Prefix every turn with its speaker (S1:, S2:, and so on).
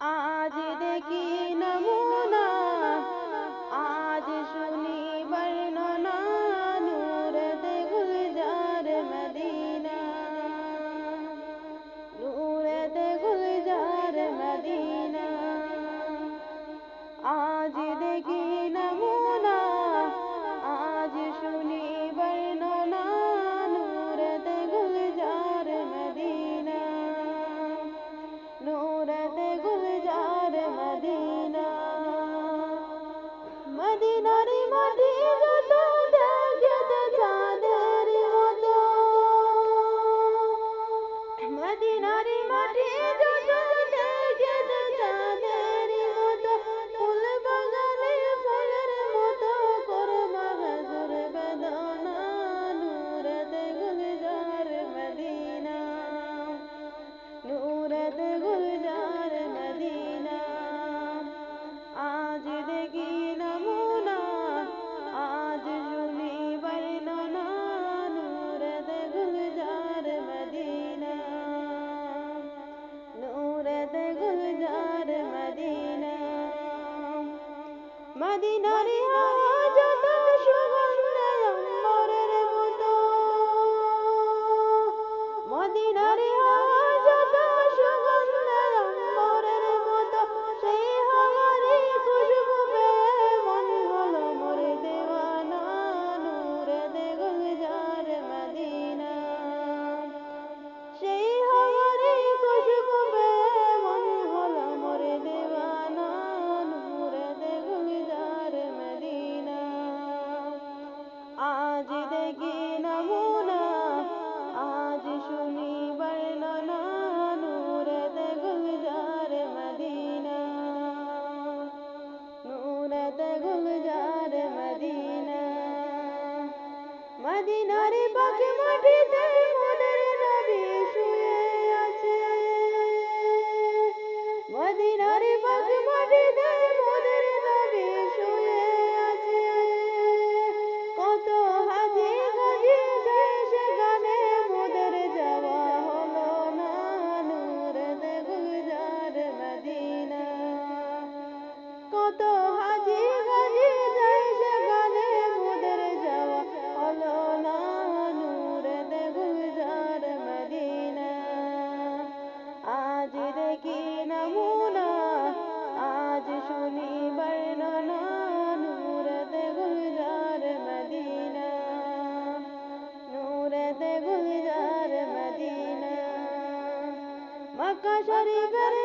S1: আজ দেখি নমুনা, আজ শুনি বর্ণনা, নূরতে গুলজার মদিনা, নূরতে গুলজার মদিনা। আজ দেখি নমুনা, আজ শুনি বর্ণনা, নূরতে গুলজার মদিনা, নূরতে গুলজার মদিনা। মদিনার মাটি যত দেখতে চাঁদের মতো, মদিনার মাটি যত দেখতে চাঁদের মতো, ফুল বাগানে ফুলের মতো করবা হুজুর বেদনা, নূরতে গুলজার মদিনা, নূরতে গুলজার মদিনা। আজ দেখি নমুনা, আজ শুনি বর্ণনা, নূরতে গুলজার মদিনা, নূরতে গুলজার মদিনা। মদিনার হাওয়া যত সুগন্ধ অম্বরের মতো, মদিনার হাওয়া যত সুগন্ধ অম্বরের মতো, সেই হাওয়ারই খুশবু পেয়ে মন হলো মোর দেওয়ানা, নূরতে গুলজার মদিনা। সেই হাওয়ারই খুশবু পেয়ে মন হলো মোর দেওয়ানা, নূরতে গুলজার মদিনা। আজ দেখি নমুনা, আজ শুনি বর্ণনা, নূরতে গুলজার মদিনা, নূরতে গুলজার মদিনা। মদিনার বাকি মাটিতে মোদের নবী শুয়ে আছে, মদিনার বাকি মাটিতে মোদের নবী শুয়ে আছে। কত হাজি গাজি যায় সেখানে মোদের যাওয়া হলো না, নূরতে গুলজার মদিনা। কত হাজি গাজি যায় সেখানে মোদের যাওয়া হলো না, নূরতে গুলজার মদিনা। আজ দেখি নমুনা, আজ শুনি বর্ণনা, নূরতে গুলজার মদিনা, নূরতে গুলজার মদিনা। মক্কা শরীফের